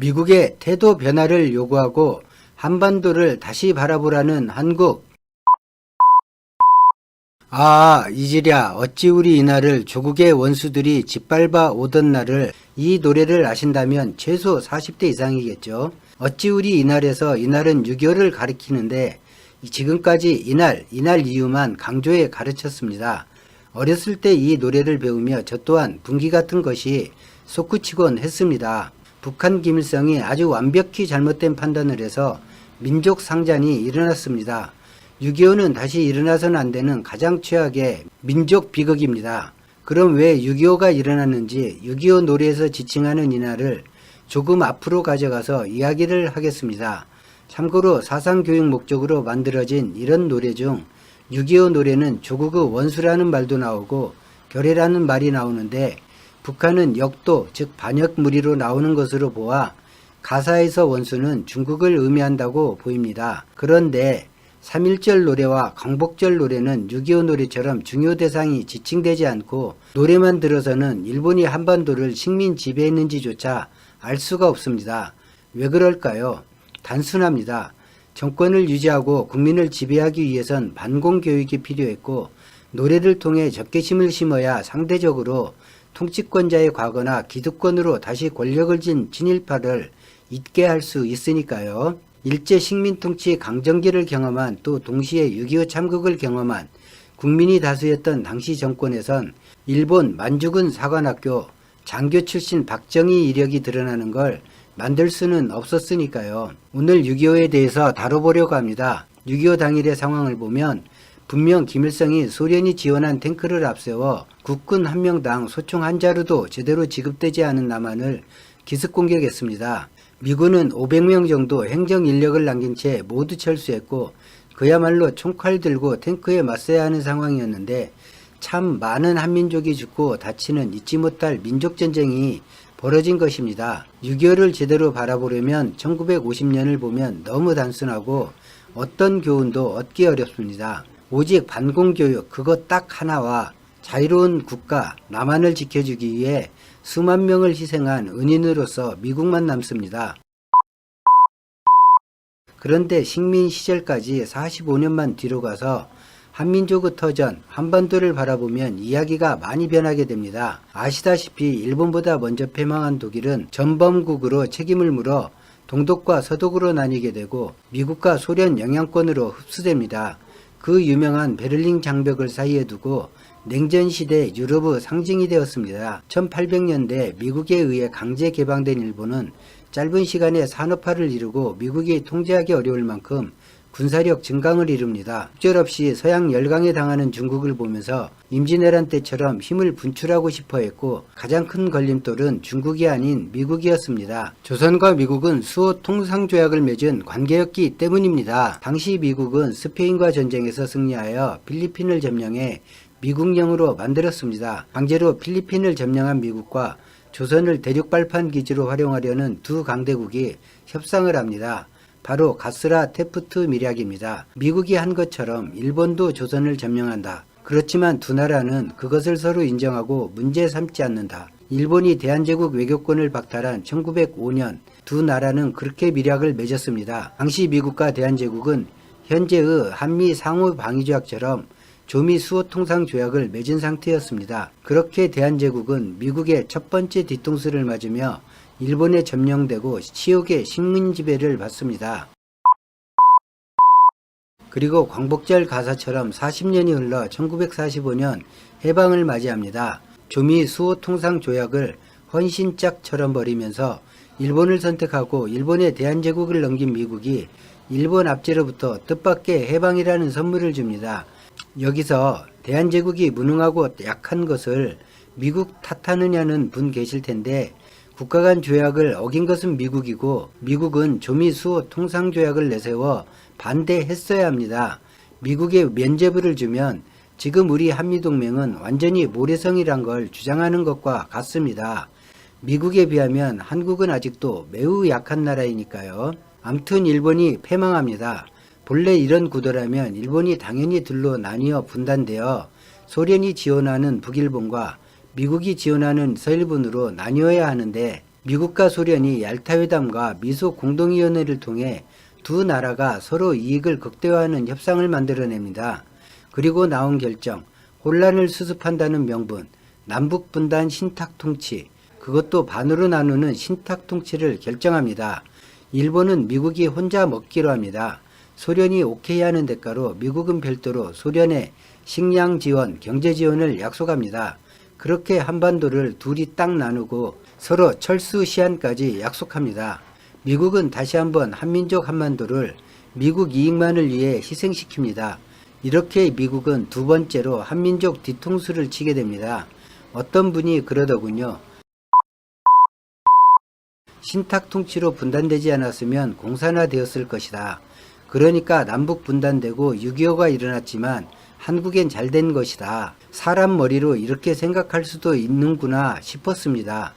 미국의 태도 변화를 요구하고 한반도를 다시 바라보라는 한국. 아, 이지랴 어찌 우리 이날을 조국의 원수들이 짓밟아 오던 날을. 이 노래를 아신다면 최소 40대 이상이겠죠. 어찌 우리 이날에서 이날은 6.25를 가리키는데 지금까지 이날 이유만 강조해 가르쳤습니다. 어렸을 때 이 노래를 배우며 저 또한 분기 같은 것이 솟구치곤 했습니다. 북한 김일성이 아주 완벽히 잘못된 판단을 해서 민족 상잔이 일어났습니다. 6.25는 다시 일어나서는 안 되는 가장 최악의 민족 비극입니다. 그럼 왜 6.25가 일어났는지 6.25 노래에서 지칭하는 이날을 조금 앞으로 가져가서 이야기를 하겠습니다. 참고로 사상교육 목적으로 만들어진 이런 노래 중 6.25 노래는 조국의 원수라는 말도 나오고 결의라는 말이 나오는데 북한은 역도 즉 반역 무리로 나오는 것으로 보아 가사에서 원수는 중국을 의미한다고 보입니다. 그런데 3.1절 노래와 광복절 노래는 6.25 노래처럼 중요 대상이 지칭되지 않고 노래만 들어서는 일본이 한반도를 식민 지배했는지조차 알 수가 없습니다. 왜 그럴까요? 단순합니다. 정권을 유지하고 국민을 지배하기 위해선 반공교육이 필요했고 노래를 통해 적개심을 심어야 상대적으로 통치권자의 과거나 기득권으로 다시 권력을 쥔 친일파를 잊게 할 수 있으니까요. 일제 식민통치 강점기를 경험한 또 동시에 6.25 참극을 경험한 국민이 다수였던 당시 정권에선 일본 만주군 사관학교 장교 출신 박정희 이력이 드러나는 걸 만들 수는 없었으니까요. 오늘 6.25에 대해서 다뤄보려고 합니다. 6.25 당일의 상황을 보면 분명 김일성이 소련이 지원한 탱크를 앞세워 국군 한 명당 소총 한 자루도 제대로 지급되지 않은 남한을 기습 공격했습니다. 미군은 500명 정도 행정 인력을 남긴 채 모두 철수했고 그야말로 총칼 들고 탱크에 맞서야 하는 상황이었는데 참 많은 한민족이 죽고 다치는 잊지 못할 민족전쟁이 벌어진 것입니다. 6.25를 제대로 바라보려면 1950년을 보면 너무 단순하고 어떤 교훈도 얻기 어렵습니다. 오직 반공교육 그것 딱 하나와 자유로운 국가 남한을 지켜주기 위해 수만 명을 희생한 은인으로서 미국만 남습니다. 그런데 식민 시절까지 45년만 뒤로 가서 한민족의 터전 한반도를 바라보면 이야기가 많이 변하게 됩니다. 아시다시피 일본보다 먼저 패망한 독일은 전범국으로 책임을 물어 동독과 서독으로 나뉘게 되고 미국과 소련 영향권으로 흡수됩니다. 그 유명한 베를린 장벽을 사이에 두고 냉전시대 유럽의 상징이 되었습니다. 1800년대 미국에 의해 강제 개방된 일본은 짧은 시간에 산업화를 이루고 미국이 통제하기 어려울 만큼 군사력 증강을 이룹니다. 속절없이 서양 열강에 당하는 중국을 보면서 임진왜란 때처럼 힘을 분출하고 싶어 했고 가장 큰 걸림돌은 중국이 아닌 미국이었습니다. 조선과 미국은 수호 통상조약을 맺은 관계였기 때문입니다. 당시 미국은 스페인과 전쟁에서 승리하여 필리핀을 점령해 미국령으로 만들었습니다. 강제로 필리핀을 점령한 미국과 조선을 대륙발판 기지로 활용하려는 두 강대국이 협상을 합니다. 바로 가스라 테프트 밀약입니다. 미국이 한 것처럼 일본도 조선을 점령한다. 그렇지만 두 나라는 그것을 서로 인정하고 문제 삼지 않는다. 일본이 대한제국 외교권을 박탈한 1905년 두 나라는 그렇게 밀약을 맺었습니다. 당시 미국과 대한제국은 현재의 한미 상호 방위조약처럼 조미 수호 통상 조약을 맺은 상태였습니다. 그렇게 대한제국은 미국의 첫 번째 뒤통수를 맞으며 일본에 점령되고 치욕의 식민 지배를 받습니다. 그리고 광복절 가사처럼 40년이 흘러 1945년 해방을 맞이합니다. 조미 수호 통상 조약을 헌신짝처럼 버리면서 일본을 선택하고 일본에 대한제국을 넘긴 미국이 일본 압제로부터 뜻밖의 해방이라는 선물을 줍니다. 여기서 대한제국이 무능하고 약한 것을 미국 탓하느냐는 분 계실 텐데 국가 간 조약을 어긴 것은 미국이고 미국은 조미 수호 통상 조약을 내세워 반대했어야 합니다. 미국에 면죄부를 주면 지금 우리 한미동맹은 완전히 모래성이란 걸 주장하는 것과 같습니다. 미국에 비하면 한국은 아직도 매우 약한 나라이니까요. 암튼 일본이 패망합니다. 본래 이런 구도라면 일본이 당연히 둘로 나뉘어 분단되어 소련이 지원하는 북일본과 미국이 지원하는 서일본으로 나뉘어야 하는데 미국과 소련이 얄타회담과 미소 공동위원회를 통해 두 나라가 서로 이익을 극대화하는 협상을 만들어냅니다. 그리고 나온 결정, 혼란을 수습한다는 명분, 남북분단 신탁통치, 그것도 반으로 나누는 신탁통치를 결정합니다. 일본은 미국이 혼자 먹기로 합니다. 소련이 오케이 하는 대가로 미국은 별도로 소련에 식량 지원, 경제 지원을 약속합니다. 그렇게 한반도를 둘이 딱 나누고 서로 철수 시한까지 약속합니다. 미국은 다시 한번 한민족 한반도를 미국 이익만을 위해 희생시킵니다. 이렇게 미국은 두 번째로 한민족 뒤통수를 치게 됩니다. 어떤 분이 그러더군요. 신탁 통치로 분단되지 않았으면 공산화되었을 것이다. 그러니까 남북 분단되고 6.25가 일어났지만 한국엔 잘 된 것이다. 사람 머리로 이렇게 생각할 수도 있는구나 싶었습니다.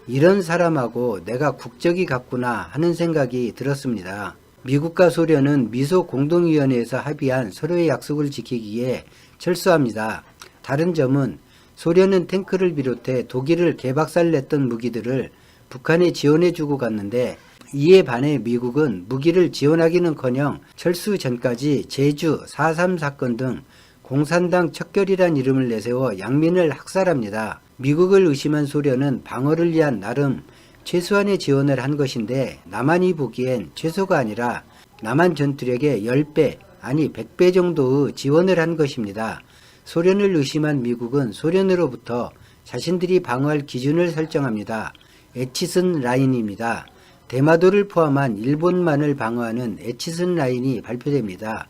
이런 사람하고 내가 국적이 같구나 하는 생각이 들었습니다. 미국과 소련은 미소 공동위원회에서 합의한 서로의 약속을 지키기에 철수합니다. 다른 점은 소련은 탱크를 비롯해 독일을 개박살냈던 무기들을 북한에 지원해주고 갔는데 이에 반해 미국은 무기를 지원하기는커녕 철수 전까지 제주 4.3 사건 등 공산당 척결이란 이름을 내세워 양민을 학살합니다. 미국을 의심한 소련은 방어를 위한 나름 최소한의 지원을 한 것인데 남한이 보기엔 최소가 아니라 남한 전투력의 10배 아니 100배 정도의 지원을 한 것입니다. 소련을 의심한 미국은 소련으로부터 자신들이 방어할 기준을 설정합니다. 에치슨 라인입니다. 대마도를 포함한 일본만을 방어하는 에치슨 라인이 발표됩니다.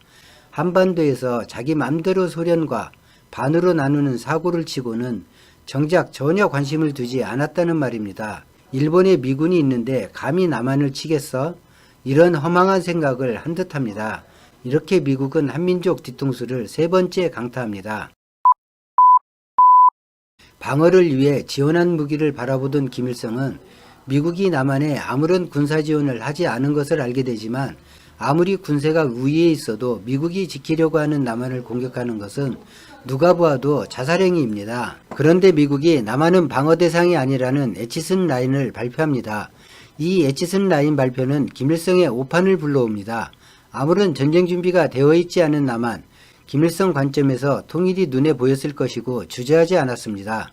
한반도에서 자기 맘대로 소련과 반으로 나누는 사고를 치고는 정작 전혀 관심을 두지 않았다는 말입니다. 일본에 미군이 있는데 감히 남한을 치겠어? 이런 허망한 생각을 한 듯합니다. 이렇게 미국은 한민족 뒤통수를 세 번째 강타합니다. 방어를 위해 지원한 무기를 바라보던 김일성은 미국이 남한에 아무런 군사 지원을 하지 않은 것을 알게 되지만 아무리 군세가 우위에 있어도 미국이 지키려고 하는 남한을 공격하는 것은 누가 보아도 자살행위입니다. 그런데 미국이 남한은 방어 대상이 아니라는 에치슨 라인을 발표합니다. 이 에치슨 라인 발표는 김일성의 오판을 불러옵니다. 아무런 전쟁 준비가 되어 있지 않은 남한, 김일성 관점에서 통일이 눈에 보였을 것이고 주저하지 않았습니다.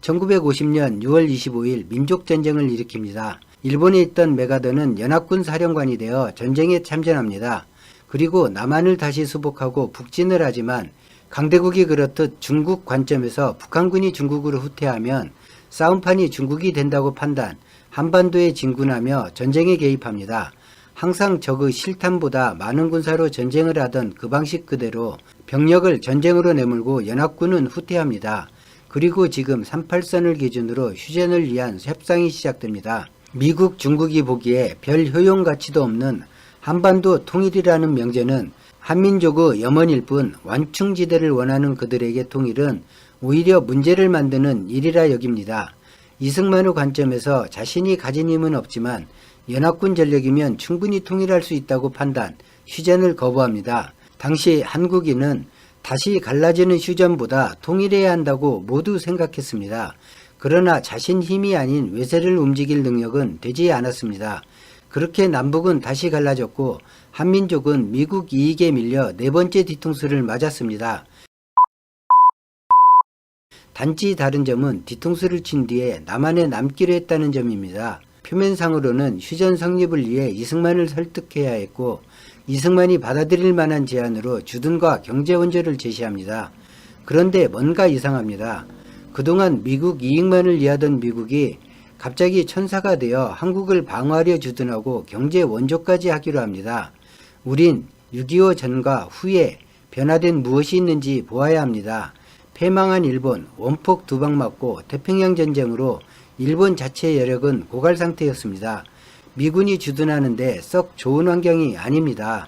1950년 6월 25일 민족전쟁을 일으킵니다. 일본에 있던 메가더는 연합군 사령관이 되어 전쟁에 참전합니다. 그리고 남한을 다시 수복하고 북진을 하지만 강대국이 그렇듯 중국 관점에서 북한군이 중국으로 후퇴하면 싸움판이 중국이 된다고 판단, 한반도에 진군하며 전쟁에 개입합니다. 항상 적의 실탄보다 많은 군사로 전쟁을 하던 그 방식 그대로 병력을 전쟁으로 내몰고 연합군은 후퇴합니다. 그리고 지금 38선을 기준으로 휴전을 위한 협상이 시작됩니다. 미국, 중국이 보기에 별 효용 가치도 없는 한반도 통일이라는 명제는 한민족의 염원일 뿐 완충지대를 원하는 그들에게 통일은 오히려 문제를 만드는 일이라 여깁니다. 이승만의 관점에서 자신이 가진 힘은 없지만 연합군 전력이면 충분히 통일할 수 있다고 판단, 휴전을 거부합니다. 당시 한국인은 다시 갈라지는 휴전보다 통일해야 한다고 모두 생각했습니다. 그러나 자신 힘이 아닌 외세를 움직일 능력은 되지 않았습니다. 그렇게 남북은 다시 갈라졌고 한민족은 미국 이익에 밀려 네 번째 뒤통수를 맞았습니다. 단지 다른 점은 뒤통수를 친 뒤에 남한에 남기로 했다는 점입니다. 표면상으로는 휴전 성립을 위해 이승만을 설득해야 했고 이승만이 받아들일 만한 제안으로 주둔과 경제 원조를 제시합니다. 그런데 뭔가 이상합니다. 그동안 미국 이익만을 위하던 미국이 갑자기 천사가 되어 한국을 방어하려 주둔하고 경제 원조까지 하기로 합니다. 우린 6.25 전과 후에 변화된 무엇이 있는지 보아야 합니다. 패망한 일본, 원폭 두 방 맞고 태평양 전쟁으로 일본 자체의 여력은 고갈 상태였습니다. 미군이 주둔하는데 썩 좋은 환경이 아닙니다.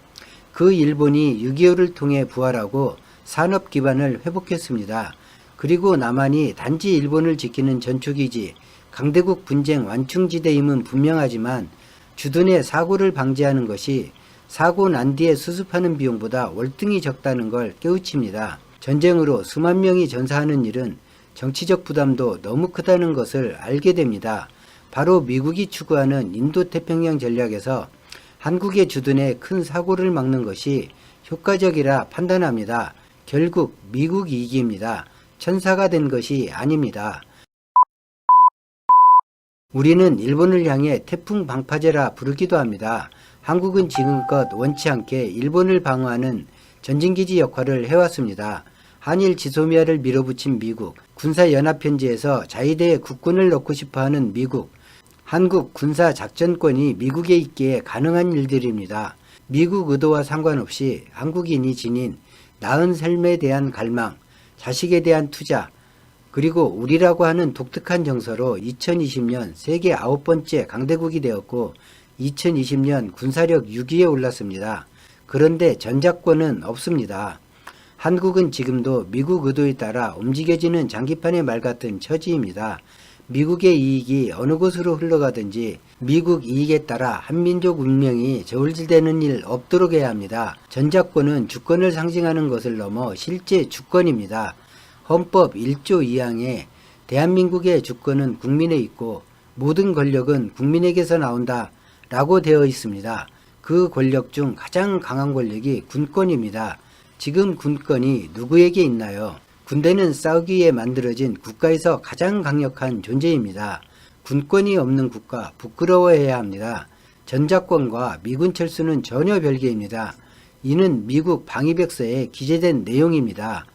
그 일본이 6.25를 통해 부활하고 산업 기반을 회복했습니다. 그리고 남한이 단지 일본을 지키는 전초기지, 강대국 분쟁 완충지대임은 분명하지만 주둔의 사고를 방지하는 것이 사고 난 뒤에 수습하는 비용보다 월등히 적다는 걸 깨우칩니다. 전쟁으로 수만 명이 전사하는 일은 정치적 부담도 너무 크다는 것을 알게 됩니다. 바로 미국이 추구하는 인도태평양 전략에서 한국의 주둔에 큰 사고를 막는 것이 효과적이라 판단합니다. 결국 미국 이익입니다. 천사가 된 것이 아닙니다. 우리는 일본을 향해 태풍 방파제라 부르기도 합니다. 한국은 지금껏 원치 않게 일본을 방어하는 전진기지 역할을 해왔습니다. 한일 지소미아를 밀어붙인 미국, 군사연합편지에서 자위대에 국군을 넣고 싶어하는 미국, 한국 군사작전권이 미국에 있기에 가능한 일들입니다. 미국 의도와 상관없이 한국인이 지닌 나은 삶에 대한 갈망, 자식에 대한 투자, 그리고 우리라고 하는 독특한 정서로 2020년 세계 9번째 강대국이 되었고 2020년 군사력 6위에 올랐습니다. 그런데 전작권은 없습니다. 한국은 지금도 미국 의도에 따라 움직여지는 장기판의 말 같은 처지입니다. 미국의 이익이 어느 곳으로 흘러가든지 미국 이익에 따라 한민족 운명이 저울질되는 일 없도록 해야 합니다. 전작권은 주권을 상징하는 것을 넘어 실제 주권입니다. 헌법 1조 2항에 대한민국의 주권은 국민에 있고 모든 권력은 국민에게서 나온다 라고 되어 있습니다. 그 권력 중 가장 강한 권력이 군권입니다. 지금 군권이 누구에게 있나요? 군대는 싸우기 위해 만들어진 국가에서 가장 강력한 존재입니다. 군권이 없는 국가 부끄러워해야 합니다. 전작권과 미군 철수는 전혀 별개입니다. 이는 미국 방위백서에 기재된 내용입니다.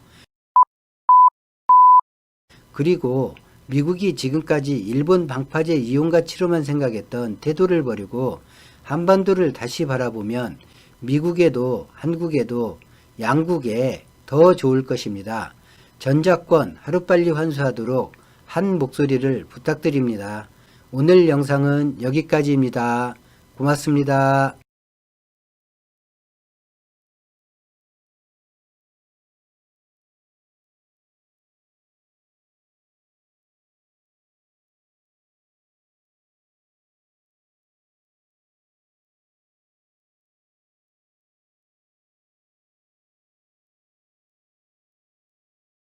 그리고 미국이 지금까지 일본 방파제 이용과 치료만 생각했던 태도를 버리고 한반도를 다시 바라보면 미국에도 한국에도 양국에 더 좋을 것입니다. 전작권 하루빨리 환수하도록 한 목소리를 부탁드립니다. 오늘 영상은 여기까지입니다. 고맙습니다.